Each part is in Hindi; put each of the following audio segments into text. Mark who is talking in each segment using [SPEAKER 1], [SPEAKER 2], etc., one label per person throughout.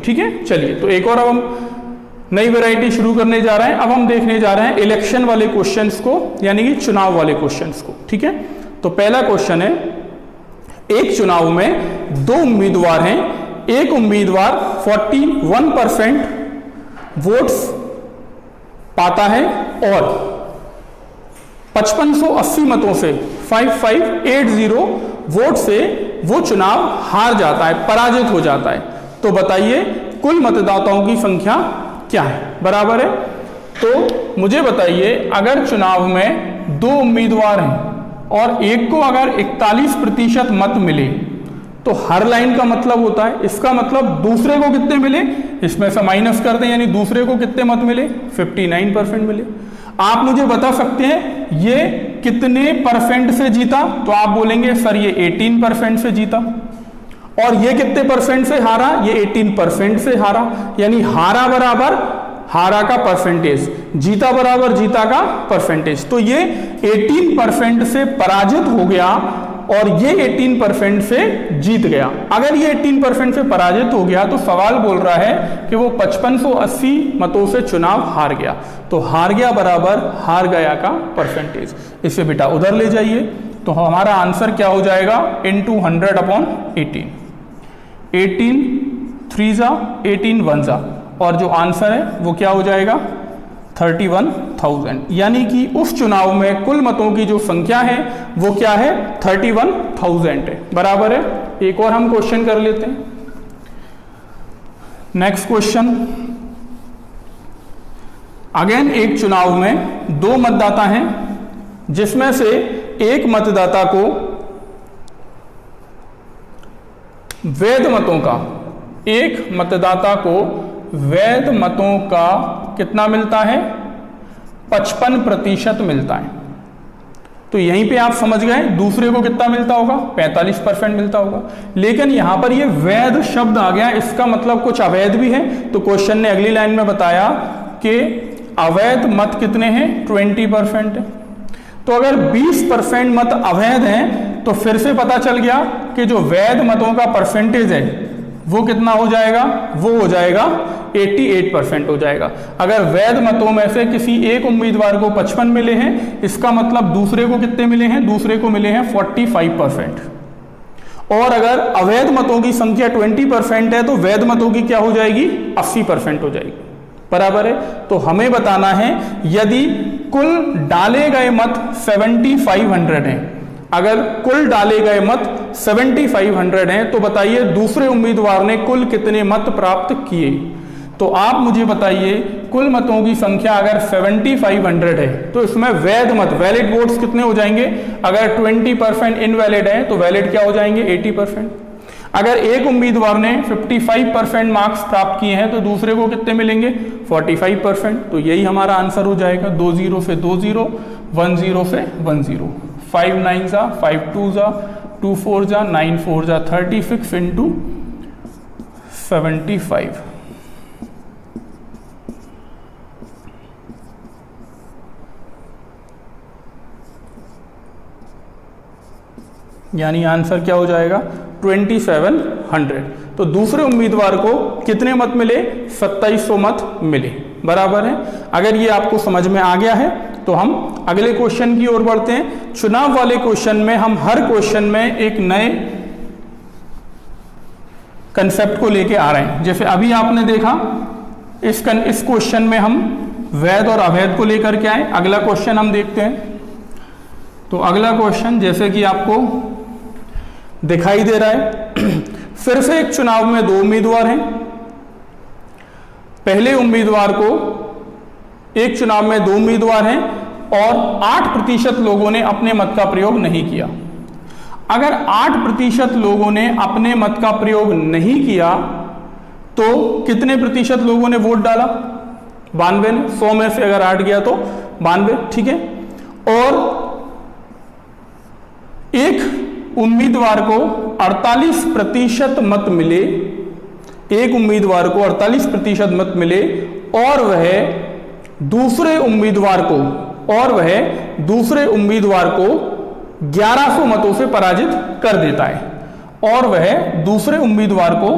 [SPEAKER 1] ठीक है। चलिए, तो एक और अब हम नई वैरायटी शुरू करने जा रहे हैं। अब हम देखने जा रहे हैं इलेक्शन वाले क्वेश्चंस को, यानी कि चुनाव वाले क्वेश्चंस को, ठीक है। तो पहला क्वेश्चन है, एक चुनाव में दो उम्मीदवार हैं, एक उम्मीदवार 41% वोट्स पाता है और 5580 मतों से 5580 वोट से वो चुनाव हार जाता है, पराजित हो जाता है। तो बताइए कुल मतदाताओं की संख्या क्या है, बराबर है। तो मुझे बताइए, अगर चुनाव में दो उम्मीदवार हैं और एक को अगर 41% मत मिले तो हर लाइन का मतलब होता है, इसका मतलब दूसरे को कितने मिले, इसमें से माइनस कर दें, यानी दूसरे को कितने मत मिले, 59% मिले। आप मुझे बता सकते हैं ये कितने परसेंट से जीता, तो आप बोलेंगे सर ये 18% से जीता। और ये कितने परसेंट से हारा, ये 18% से हारा। यानी हारा बराबर हारा का परसेंटेज, जीता बराबर जीता का परसेंटेज। तो ये 18% से पराजित हो गया और ये 18% से जीत गया। अगर ये 18% से पराजित हो गया तो सवाल बोल रहा है कि वो 5580 मतों से चुनाव हार गया। तो हार गया बराबर हार गया का परसेंटेज। इसे बेटा उधर ले जाइए, तो हमारा आंसर क्या हो जाएगा, into 100/18। 18 3 जा 18 1 जा, और जो आंसर है वो क्या हो जाएगा, 31,000। यानी कि उस चुनाव में कुल मतों की जो संख्या है वो क्या है, 31,000 है, बराबर है। एक और हम क्वेश्चन कर लेते हैं। नेक्स्ट क्वेश्चन, अगेन एक चुनाव में दो मतदाता हैं जिसमें से एक मतदाता को वैध मतों का, एक मतदाता को वैध मतों का कितना मिलता है, 55% मिलता है। तो यहीं पे आप समझ गए दूसरे को कितना मिलता होगा, 45% मिलता होगा। लेकिन यहां पर ये वैध शब्द आ गया, इसका मतलब कुछ अवैध भी है। तो क्वेश्चन ने अगली लाइन में बताया कि अवैध मत कितने हैं, 20% है। तो अगर 20% मत अवैध हैं तो फिर से पता चल गया कि जो वैध मतों का परसेंटेज है वो कितना हो जाएगा, वो हो जाएगा 88% हो जाएगा। अगर वैध मतों में से किसी एक उम्मीदवार को 55 मिले हैं, इसका मतलब दूसरे को कितने मिले हैं, दूसरे को मिले हैं 45%। और अगर अवैध मतों की संख्या 20% है तो वैध मतों की क्या हो जाएगी, 80% हो जाएगी, बराबर है। तो हमें बताना है यदि कुल डाले गए मत 7500 हैं, अगर कुल डाले गए मत 7500 हैं तो बताइए दूसरे उम्मीदवार ने कुल कितने मत प्राप्त किए। तो आप मुझे बताइए कुल मतों की संख्या अगर 7500 है तो इसमें वैध मत, वैलिड वोट्स कितने हो जाएंगे, अगर 20% इनवैलिड है तो वैलिड क्या हो जाएंगे, 80%। अगर एक उम्मीदवार ने 55% मार्क्स प्राप्त किए हैं तो दूसरे को कितने मिलेंगे, 45%। तो यही हमारा आंसर हो जाएगा, 2 0 से 2 0, 1 0 से 1 0, 5 9 जा 5 2 जा 2 4 जा 9 4 जा 36 into 75। यानी आंसर क्या हो जाएगा, 2700। तो दूसरे उम्मीदवार को कितने मत मिले, 2700 मत मिले, बराबर है। अगर ये आपको समझ में आ गया है तो हम अगले क्वेश्चन की ओर बढ़ते हैं। चुनाव वाले क्वेश्चन में हम हर क्वेश्चन में एक नए कंसेप्ट को लेके आ रहे हैं। जैसे अभी आपने देखा इस क्वेश्चन में हम वैध और अवैध को लेकर के आए। अगला क्वेश्चन हम देखते हैं। तो अगला क्वेश्चन जैसे कि आपको दिखाई दे रहा है, फिर से एक चुनाव में दो उम्मीदवार हैं। पहले उम्मीदवार को, एक चुनाव में दो उम्मीदवार हैं और 8% लोगों ने अपने मत का प्रयोग नहीं किया। अगर 8% लोगों ने अपने मत का प्रयोग नहीं किया तो कितने प्रतिशत लोगों ने वोट डाला, 92 ने। 100 में से अगर 8 गया तो 92, ठीक है। और एक उम्मीदवार को 48% मत मिले, एक उम्मीदवार को 48% मत मिले और वह दूसरे उम्मीदवार को 1100 मतों से पराजित कर देता है, और वह दूसरे उम्मीदवार को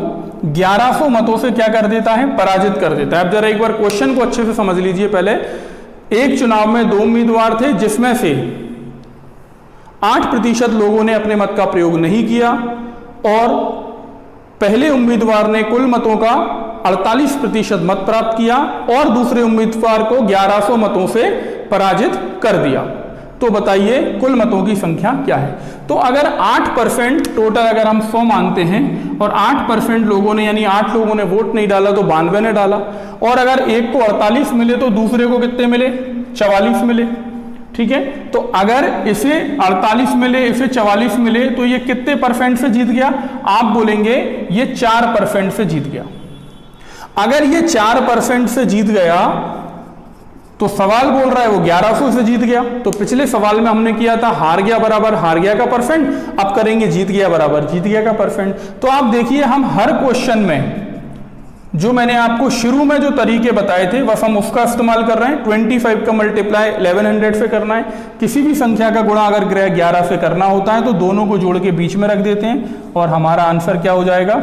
[SPEAKER 1] 1100 मतों से क्या कर देता है, पराजित कर देता है। अब जरा एक बार क्वेश्चन को अच्छे से समझ लीजिए। पहले एक चुनाव में 2 उम्मीदवार थे जिसमें से 8% लोगों ने अपने मत का प्रयोग नहीं किया और पहले उम्मीदवार ने कुल मतों का 48% मत प्राप्त किया और दूसरे उम्मीदवार को 1100 मतों से पराजित कर दिया। तो बताइए कुल मतों की संख्या क्या है। तो अगर 8% टोटल अगर हम 100 मानते हैं और 8% लोगों ने यानी 8 लोगों ने वोट नहीं डाला तो 92 ने डाला, और अगर एक को 48 मिले तो दूसरे को कितने मिले, 44 मिले। ठीक है, तो अगर इसे 48 मिले, इसे 44 मिले, तो ये कितने परसेंट से जीत गया, आप बोलेंगे ये 4% से जीत गया। अगर ये 4% से जीत गया तो सवाल बोल रहा है वो 1100 से जीत गया। तो पिछले सवाल में हमने किया था हार गया बराबर हार गया का परसेंट, अब करेंगे जीत गया बराबर जीत गया का परसेंट। तो आप देखिए हम हर क्वेश्चन में जो मैंने आपको शुरू में जो तरीके बताए थे बस हम उसका इस्तेमाल कर रहे हैं। 25 का मल्टीप्लाई 1100 से करना है, किसी भी संख्या का गुणा अगर 11 से करना होता है तो दोनों को जोड़ के बीच में रख देते हैं और हमारा आंसर क्या हो जाएगा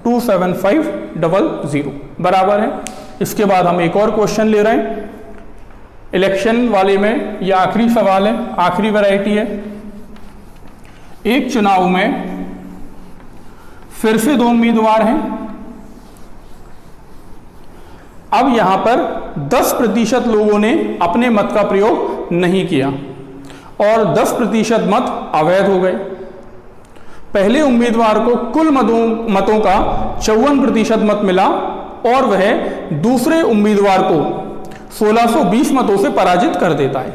[SPEAKER 1] 27500 बराबर है। इसके बाद हम एक और क्वेश्चन ले रहे हैं इलेक्शन वाले में, यह आखिरी सवाल है, आखिरी वैरायटी है। एक चुनाव में फिर से 2 उम्मीदवार हैं। अब यहां पर 10% लोगों ने अपने मत का प्रयोग नहीं किया और 10% मत अवैध हो गए। पहले उम्मीदवार को कुल मतों का 54% मत मिला और वह दूसरे उम्मीदवार को 1620 मतों से पराजित कर देता है।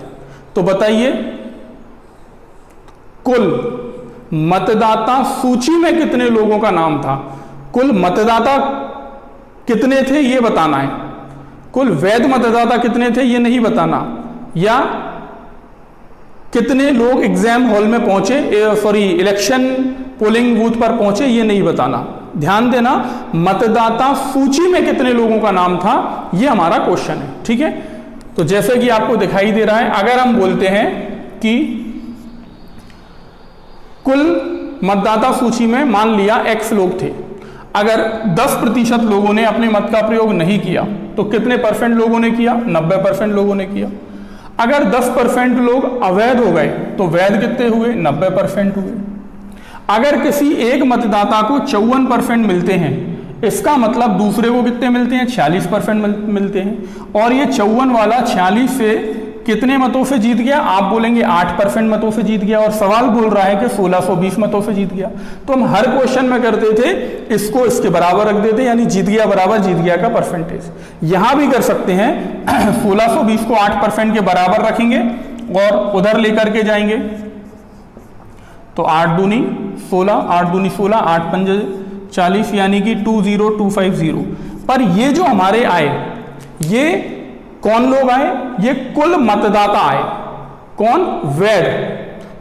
[SPEAKER 1] तो बताइए कुल मतदाता सूची में कितने लोगों का नाम था, कुल मतदाता कितने थे ये बताना है, कुल वैध मतदाता कितने थे ये नहीं बताना, या कितने लोग एग्जाम हॉल में पहुंचे, सॉरी इलेक्शन पोलिंग बूथ पर पहुंचे ये नहीं बताना। ध्यान देना मतदाता सूची में कितने लोगों का नाम था ये हमारा क्वेश्चन है। ठीक है, तो जैसे कि आपको दिखाई दे रहा है अगर हम बोलते हैं कि कुल मतदाता सूची में मान लिया X लोग थे, अगर 10% लोगों ने अपने मत का प्रयोग नहीं किया तो कितने परसेंट लोगों ने किया, 90% लोगों ने किया। अगर 10% लोग अवैध हो गए तो वैध कितने हुए, 90% हुए। अगर किसी एक मतदाता को 54% मिलते हैं, इसका मतलब दूसरे को कितने मिलते हैं, 46% मिलते हैं। और ये 54 वाला 46 से कितने मतों से जीत गया, आप बोलेंगे 8% मतों से जीत गया और सवाल बोल रहा है कि 1620 मतों से जीत गया। तो हम हर क्वेश्चन में करते थे इसको इसके बराबर रख देते, यानी जीत गया बराबर जीत गया का परसेंटेज। यहां भी कर सकते हैं 1620 को 8% के बराबर रखेंगे और उधर लेकर के जाएंगे तो 8 दूनी 16, 8 दूनी 16, 8 पंजे 40 यानी कि 20250। पर ये जो हमारे आए ये कौन लोग आए, ये कुल मतदाता आए, कौन, वैध,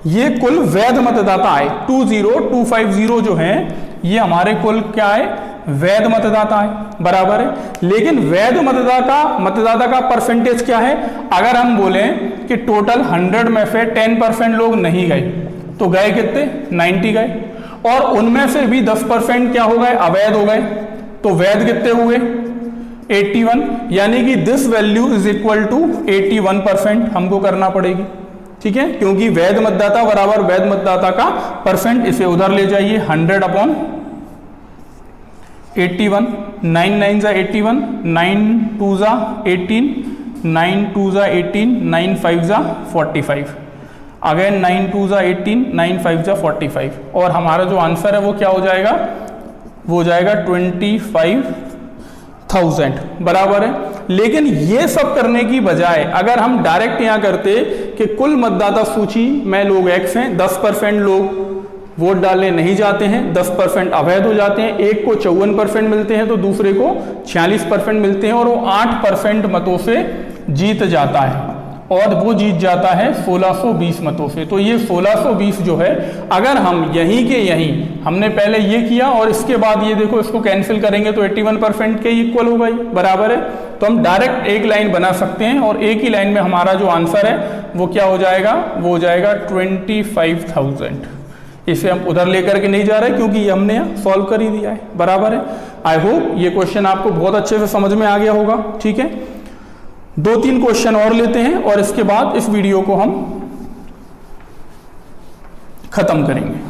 [SPEAKER 1] ये कुल वैध मतदाता आए। 20250 जो है ये हमारे कुल क्या है, वैध मतदाता है बराबर है। लेकिन वैध मतदाता का परसेंटेज क्या है, अगर हम बोलें कि टोटल 100 में से 10% लोग नहीं गए तो गए कितने, 90 गए, और उनमें से भी 10% क्या हो गए, अवैध हो गए, तो वैध कितने हुए, 81, यानी कि this value is equal to 81% हमको करना पड़ेगी। ठीक है, क्योंकि वैध मतदाता बराबर वैध मतदाता का परसेंट, इसे उधर ले जाइए 100/81, 9 9 जा 81, 9 2 जा 18, 9 2 जा 18, 9 5 जा 45, अगेन 9 2 जा 18, 9 5 जा 45, और हमारा जो आंसर है वो क्या हो जाएगा, वो हो जाएगा 25,000 बराबर है। लेकिन ये सब करने की बजाय अगर हम डायरेक्ट यहां करते कि कुल मतदाता सूची में लोग X हैं, 10% लोग वोट डालने नहीं जाते हैं, 10% अवैध हो जाते हैं, एक को 54% मिलते हैं तो दूसरे को 46% मिलते हैं, और वो 8% मतों से जीत जाता है, और वो जीत जाता है 1620 मतों से। तो ये 1620 जो है, अगर हम यहीं के यहीं हमने पहले ये किया और इसके बाद ये देखो इसको कैंसिल करेंगे तो 81% के इक्वल होगा, बराबर है। तो हम डायरेक्ट एक लाइन बना सकते हैं और एक ही लाइन में हमारा जो आंसर है वो क्या हो जाएगा, वो हो जाएगा 25,000। इसे हम उधर लेकर के नहीं जा रहे क्योंकि ये हमने सॉल्व कर ही दिया है, बराबर है। आई होप ये क्वेश्चन आपको बहुत अच्छे से समझ में आ गया होगा। ठीक है, 2-3 क्वेश्चन और लेते हैं और इसके बाद इस वीडियो को हम खत्म करेंगे।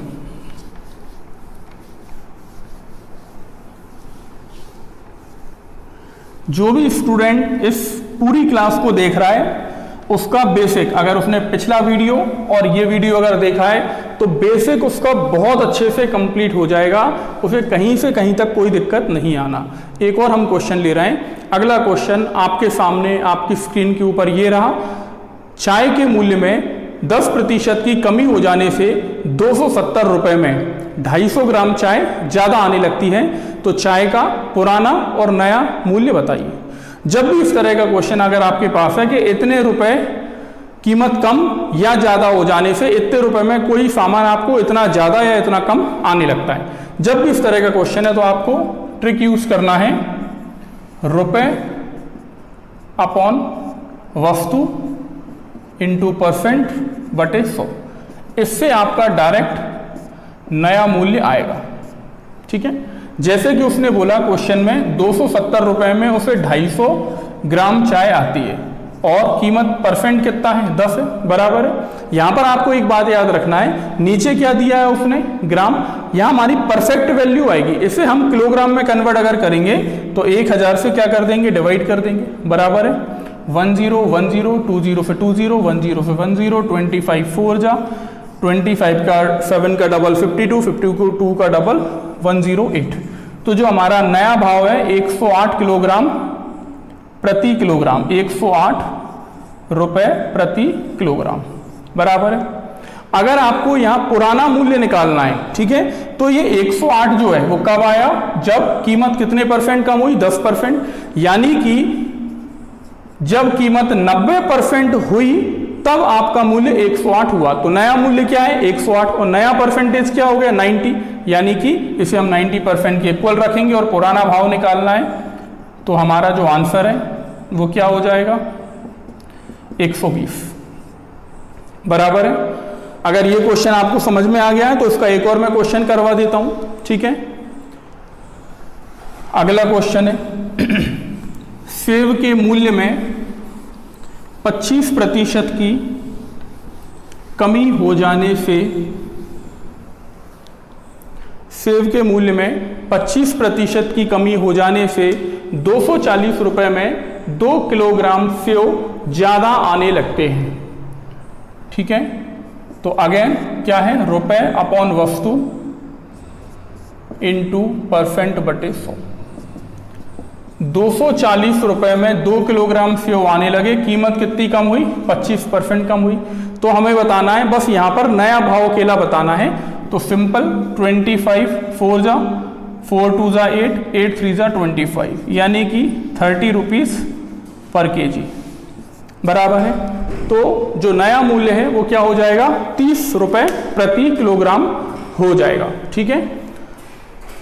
[SPEAKER 1] जो भी स्टूडेंट इस पूरी क्लास को देख रहा है उसका बेसिक, अगर उसने पिछला वीडियो और ये वीडियो अगर देखा है तो बेसिक उसका बहुत अच्छे से कंप्लीट हो जाएगा, उसे कहीं से कहीं तक कोई दिक्कत नहीं आना। एक और हम क्वेश्चन ले रहे हैं। अगला क्वेश्चन आपके सामने आपकी स्क्रीन के ऊपर ये रहा। चाय के मूल्य में 10% की कमी हो जाने से 270 रुपए में 250 ग्राम चाय ज़्यादा आने लगती है, तो चाय का पुराना और नया मूल्य बताइए। जब भी इस तरह का क्वेश्चन अगर आपके पास है कि इतने रुपए कीमत कम या ज़्यादा हो जाने से इतने रुपए में कोई सामान आपको इतना ज़्यादा या इतना कम आने लगता है, जब भी इस तरह का क्वेश्चन है तो आपको ट्रिक यूज करना है, रुपए अपॉन वस्तु इंटू परसेंट बटे 100। इससे आपका डायरेक्ट नया मूल्य आएगा। ठीक है, जैसे कि उसने बोला क्वेश्चन में 270 रुपए में उसे 250 ग्राम चाय आती है और कीमत परसेंट कितना है, 10 है, बराबर है। यहां पर आपको एक बात याद रखना है, नीचे क्या दिया है उसने, ग्राम, यहां हमारी परफेक्ट वैल्यू आएगी। इसे हम किलोग्राम में कन्वर्ट अगर करेंगे तो 1000 से क्या कर देंगे, डिवाइड कर देंगे, बराबर है। 10 10 20 से 20 10 से 10 25 4 जा 25 का 7 का डबल 52 52 का डबल 108। तो जो हमारा नया भाव है 108 किलोग्राम प्रति किलोग्राम, 108 रुपए प्रति किलोग्राम, बराबर है। अगर आपको यहां पुराना मूल्य निकालना है, ठीक है, तो ये 108 जो है वो कब आया, जब कीमत कितने परसेंट कम हुई, 10%। यानी कि जब कीमत 90% हुई तब आपका मूल्य 108 हुआ। तो नया मूल्य क्या है, 108, और नया परसेंटेज क्या हो गया, 90। यानी कि इसे हम 90% के इक्वल रखेंगे और पुराना भाव निकालना है, तो हमारा जो आंसर है वो क्या हो जाएगा, 120, बराबर है। अगर ये क्वेश्चन आपको समझ में आ गया है तो इसका एक और मैं क्वेश्चन करवा देता हूं। ठीक है, अगला क्वेश्चन है सेब के मूल्य में 25% की कमी हो जाने से, सेब के मूल्य में 25% की कमी हो जाने से 240 रुपए में 2 किलोग्राम सेब ज्यादा आने लगते हैं। ठीक है, तो अगेन क्या है, रुपए अपॉन वस्तु इंटू परसेंट बटे 100। 240 रुपए में 2 किलोग्राम सेब आने लगे, कीमत कितनी कम हुई, 25% कम हुई। तो हमें बताना है, बस यहां पर नया भाव अकेला बताना है। तो सिंपल 25 4 जा 4 2 जा 8 8 3 जा 25, यानी कि 30 रुपीज पर केजी, बराबर है। तो जो नया मूल्य है वो क्या हो जाएगा, 30 रुपए प्रति किलोग्राम हो जाएगा। ठीक है,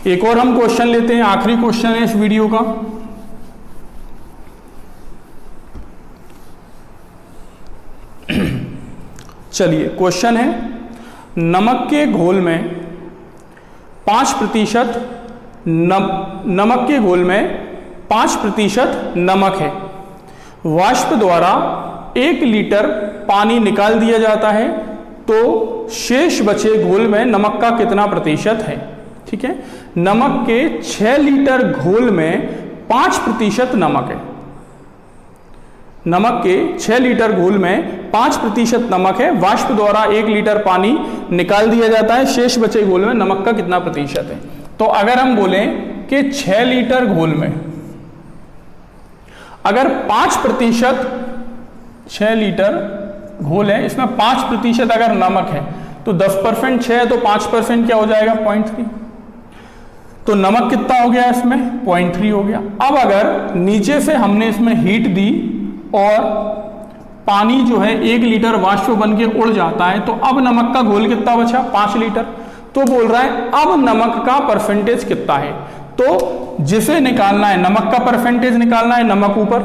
[SPEAKER 1] एक और हम क्वेश्चन लेते हैं, आखिरी क्वेश्चन है इस वीडियो का। चलिए, क्वेश्चन है, नमक के घोल में 5% नमक के घोल में 5% नमक है, वाष्प द्वारा 1 लीटर पानी निकाल दिया जाता है, तो शेष बचे घोल में नमक का कितना प्रतिशत है। ठीक है, नमक के 6 लीटर घोल में 5% नमक है, नमक के 6 लीटर घोल में 5% नमक है, वाष्प द्वारा 1 लीटर पानी निकाल दिया जाता है, शेष बचे घोल में नमक का कितना प्रतिशत है। तो अगर हम बोलें कि 6 लीटर घोल में अगर 5%, 6 लीटर घोल है, इसमें 5% अगर नमक है तो 10% 6 है तो 5% क्या हो जाएगा, 0.3। तो नमक कितना हो गया इसमें, 0.3 हो गया। अब अगर नीचे से हमने इसमें हीट दी और पानी जो है 1 लीटर वाष्प बन के उड़ जाता है, तो अब नमक का घोल कितना बचा, 5 लीटर। तो बोल रहा है अब नमक का परसेंटेज कितना है। तो जिसे निकालना है, नमक का परसेंटेज निकालना है, नमक ऊपर,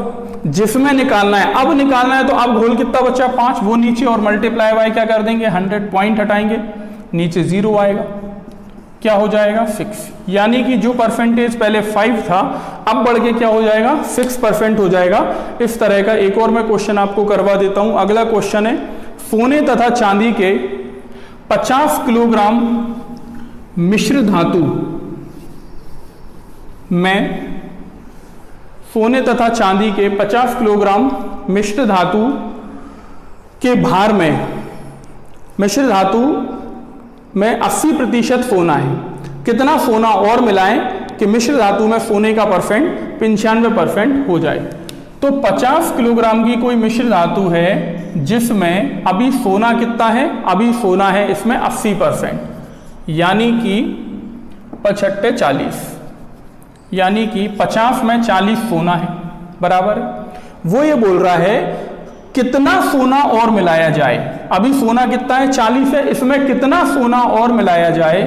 [SPEAKER 1] जिसमें निकालना है, अब निकालना है, तो अब घोल कितना बचा, 5, वो नीचे, और मल्टीप्लाई बाय क्या कर देंगे, 100, पॉइंट हटाएंगे, नीचे 0 आएगा। क्या हो जाएगा 6, यानी कि जो परसेंटेज पहले 5 था अब बढ़ के क्या हो जाएगा 6% हो जाएगा। इस तरह का एक और मैं क्वेश्चन आपको करवा देता हूं। अगला क्वेश्चन है, सोने तथा चांदी के 50 किलोग्राम मिश्र धातु में, सोने तथा चांदी के 50 किलोग्राम मिश्र धातु के भार में, मिश्र धातु में 80% सोना है। कितना सोना और मिलाएं कि मिश्र धातु में सोने का परसेंट 95% हो जाए। तो 50 किलोग्राम की कोई मिश्र धातु है जिसमें अभी सोना कितना है, अभी सोना है इसमें 80%, यानी कि 55 40, यानी कि 50 में 40 सोना है, बराबर। वो ये बोल रहा है कितना सोना और मिलाया जाए। अभी सोना कितना है 40 है, इसमें कितना सोना और मिलाया जाए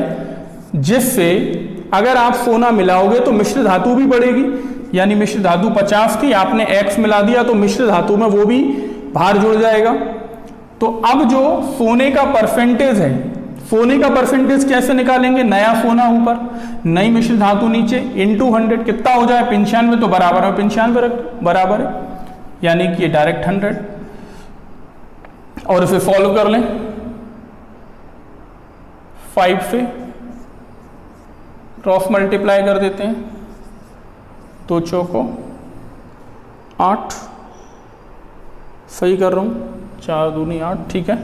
[SPEAKER 1] जिससे अगर आप सोना मिलाओगे तो मिश्र धातु भी बढ़ेगी, यानी मिश्र धातु 50 की आपने X मिला दिया तो मिश्र धातु में वो भी भार जुड़ जाएगा। तो अब जो सोने का परसेंटेज है, सोने का परसेंटेज कैसे निकालेंगे, नया सोना ऊपर, नई मिश्र धातु नीचे, इंटू 100 कितना हो जाए 95, तो बराबर है 95 बराबर है, यानी कि ये डायरेक्ट 100। और इसे सॉल्व कर लें 5 से क्रॉस मल्टीप्लाई कर देते हैं, 2 चौको 8, सही कर रहा हूँ, 4 दूनी 8, ठीक है,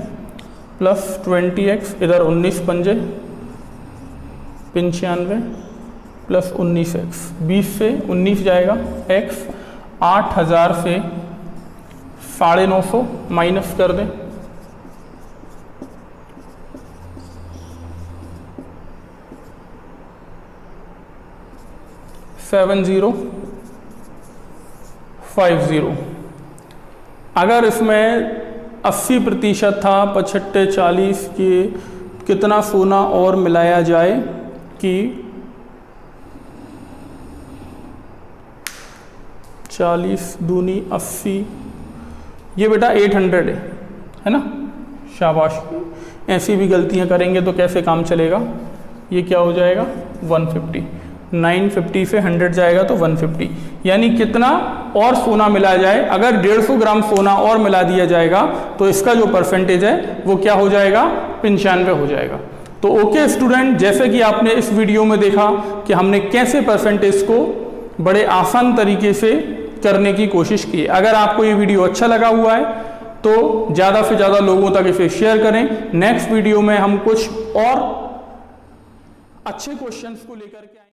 [SPEAKER 1] प्लस 20x, इधर 19 पंजे 95 प्लस 19x, 20 से 19 जाएगा x, 8000 से 950 माइनस कर दें, 7050। अगर इसमें 80% था 55 40 के, कितना सोना और मिलाया जाए कि 40 दूनी 80, ये बेटा 800 है ना, शाबाश। ऐसी भी गलतियां करेंगे तो कैसे काम चलेगा। ये क्या हो जाएगा 150, 950 से 100 जाएगा तो 150, यानी कितना और सोना मिला जाए। अगर 150 ग्राम सोना और मिला दिया जाएगा तो इसका जो परसेंटेज है वो क्या हो जाएगा 95 हो जाएगा। तो ओके स्टूडेंट, जैसे कि आपने इस वीडियो में देखा कि हमने कैसे परसेंटेज को बड़े आसान तरीके से करने की कोशिश की। अगर आपको ये वीडियो अच्छा लगा हुआ है तो ज़्यादा से ज़्यादा लोगों तक इसे शेयर करें। नेक्स्ट वीडियो में हम कुछ और अच्छे क्वेश्चंस को लेकर के